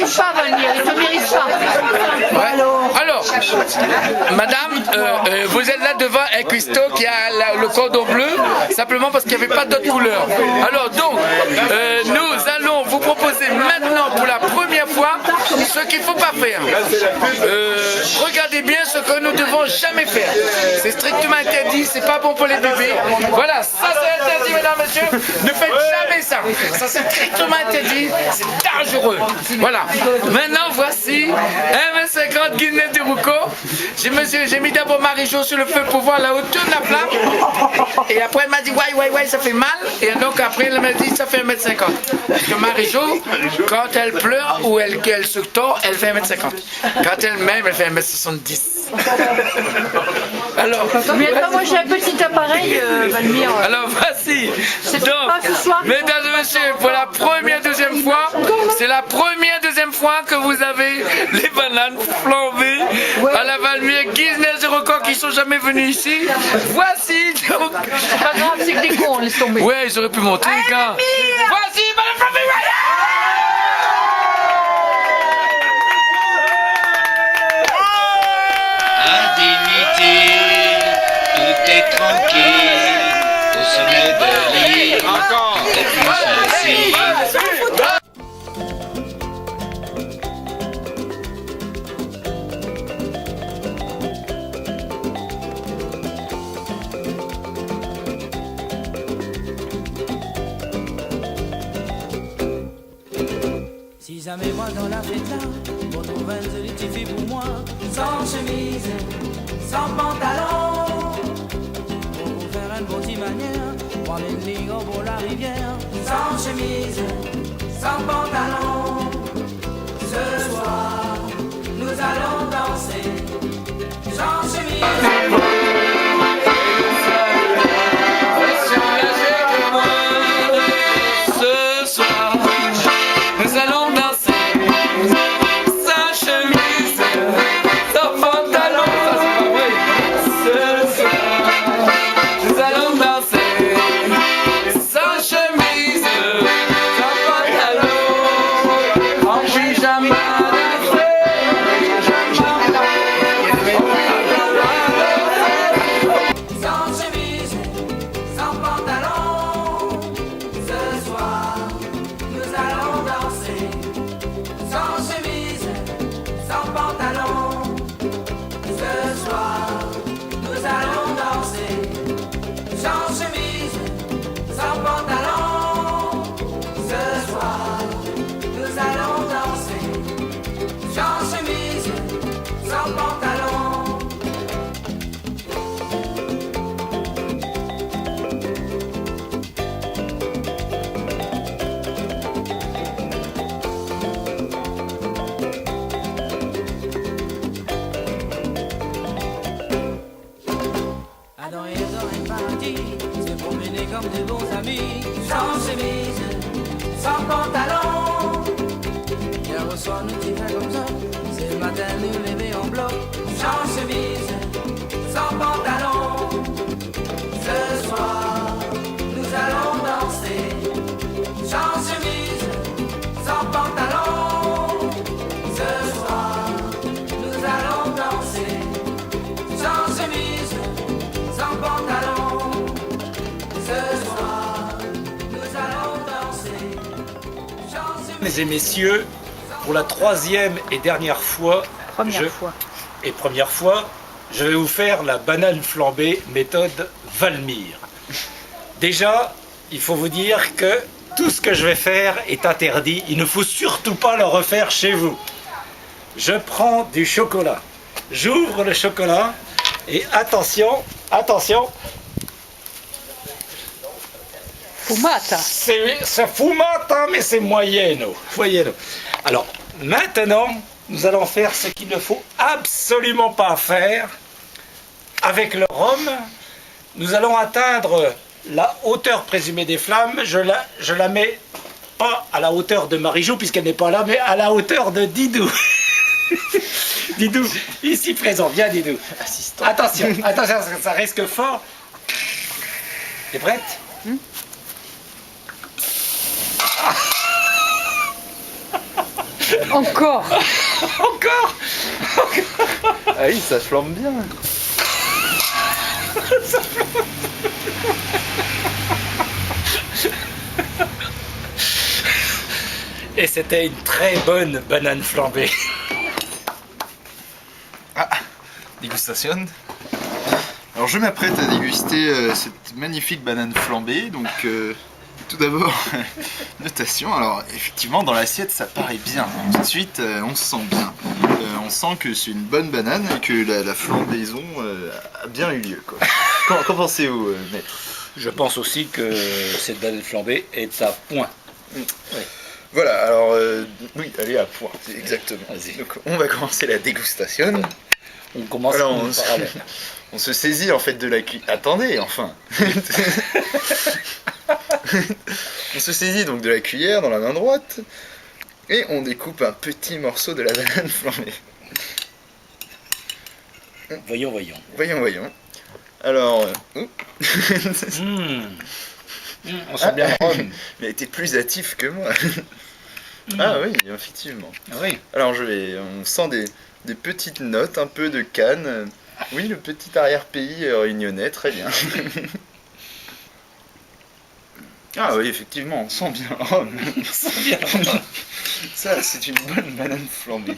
mérite pas, Valmir, il ne mérite pas. Ouais. Alors, madame, vous êtes là devant un cuistot qui a le cordon bleu, simplement parce qu'il n'y avait pas d'autre couleur. Alors donc, nous allons vous proposer maintenant pour la première fois ce qu'il ne faut pas faire. Regardez bien ce que nous ne devons jamais faire. C'est strictement interdit, c'est pas bon pour les bébés. Voilà, ça c'est interdit, mesdames, messieurs. Ne faites jamais ça. Ça c'est strictement interdit, c'est dangereux. Voilà. Maintenant, voici 1,50 m Guinness de Rouco. J'ai mis d'abord Marie-Jo sur le feu pour voir la hauteur de la flamme. Et après, elle m'a dit, ouais, ça fait mal. Et donc après, elle m'a dit, ça fait 1,50 m. Parce que Marie-Jo, quand elle pleure ou qu'elle se tord, elle fait 1,50 m. Quand elle m'aime, elle fait 1,70 m. Alors, Mais attends, moi j'ai un petit appareil, Valmir. alors voici. Donc, pas ce soir. Mesdames et messieurs, pour la deuxième fois, c'est la deuxième fois que vous avez les bananes flambées à la Valmir Guinness de Rouco qui sont jamais venus ici. Voici donc. C'est pas grave, c'est que des cons, laisse tomber. Ouais, ils auraient pu monter quand. Voici Madame Flambée. Tout est tranquille au sommet de l'île. Encore. Tout est plus facile. Si jamais moi dans la fête là, on trouve un joli petit fille pour moi, sans chemise, sans pantalon, pour faire une bonne manière, prendre une ligne au bord de la rivière, sans chemise, sans pantalon. Ce soir, nous allons danser, sans chemise. Nous allons danser sans chemise, sans pantalon. Ça c'est pas vrai. Ce soir, nous allons danser sans chemise, sans pantalon, en pyjama. Sans chemise, sans pantalon. Ce soir, nous allons danser. Sans chemise, sans pantalon. Ce soir, nous allons danser. Sans chemise, sans pantalon. Ce soir, nous allons danser. Sans chemise, sans pantalon. Adam et Ève dans un paradis, se promener comme de bons amis, sans chemise, sans pantalon. Hier au soir nous t'y fait comme ça, c'est le matin nous lever en bloc, sans chemise, sans pantalon. Ce soir, nous allons danser, sans chemise, sans pantalon. Ce soir, nous allons danser, sans chemise, sans pantalon. Ce soir, nous allons danser, sans chemise. Mesdames et messieurs, pour la troisième et dernière fois, première fois, je vais vous faire la banane flambée méthode Valmir. Déjà, il faut vous dire que tout ce que je vais faire est interdit. Il ne faut surtout pas le refaire chez vous. Je prends du chocolat. J'ouvre le chocolat et attention, attention. Fumata. C'est fumata, mais c'est moyeno. Alors, maintenant, nous allons faire ce qu'il ne faut absolument pas faire. Avec le rhum, nous allons atteindre la hauteur présumée des flammes. Je la mets pas à la hauteur de Marie-Jo, puisqu'elle n'est pas là, mais à la hauteur de Didou. Didou, ici présent. Viens, Didou. Assistant. Attention, attention, ça risque fort. T'es prête? Encore. Encore. Ah oui, ça flambe bien. Et c'était une très bonne banane flambée. Dégustation. Alors je m'apprête à déguster cette magnifique banane flambée. Donc tout d'abord, notation. Alors effectivement dans l'assiette ça paraît bien. Tout de suite on se sent bien. On sent que c'est une bonne banane et que la flambaison a bien eu lieu, quoi. Qu'en pensez-vous, maître? Je pense aussi que cette banane flambée est à point. Voilà, alors oui, elle est à point, exactement. Vas-y. Donc on va commencer la dégustation. On commence Alors, en parallèle. On se saisit en fait de la cuillère. Attendez, enfin. On se saisit donc de la cuillère dans la main droite et on découpe un petit morceau de la banane flambée. Voyons. Voyons. Alors, On sent bien le rhum. il a été plus hâtif que moi. Ah oui, effectivement. Ah oui. Alors on sent des petites notes, un peu de canne. Oui, le petit arrière-pays réunionnais, très bien. Ah oui, effectivement, on sent bien le rhum. On sent bien le rhum. Ça, c'est une bonne banane flambée.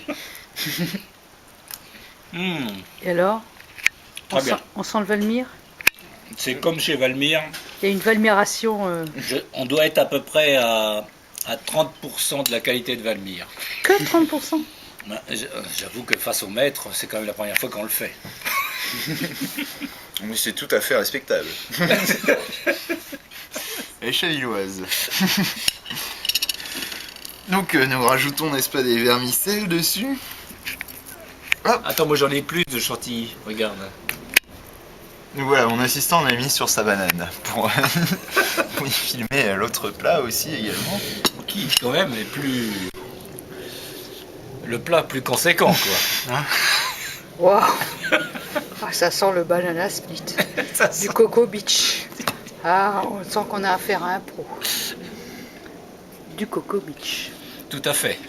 Et alors Très bien. On sent le Valmire. C'est comme chez Valmire. Il y a une valmiration. On doit être à peu près à 30% de la qualité de Valmire. Que 30%. J'avoue que face au maître, c'est quand même la première fois qu'on le fait. Mais c'est tout à fait respectable. Et chavilloise. Donc nous rajoutons, n'est-ce pas, des vermicelles dessus. Attends, moi j'en ai plus de chantilly, regarde. Donc voilà, mon assistant l'a mis sur sa banane pour y filmer l'autre plat aussi également. Qui quand même est plus... Le plat plus conséquent, quoi. Waouh. Ah, ça sent le banana split. Du Coco Beach. Ah, on sent qu'on a affaire à un pro. Du Coco Beach. Tout à fait.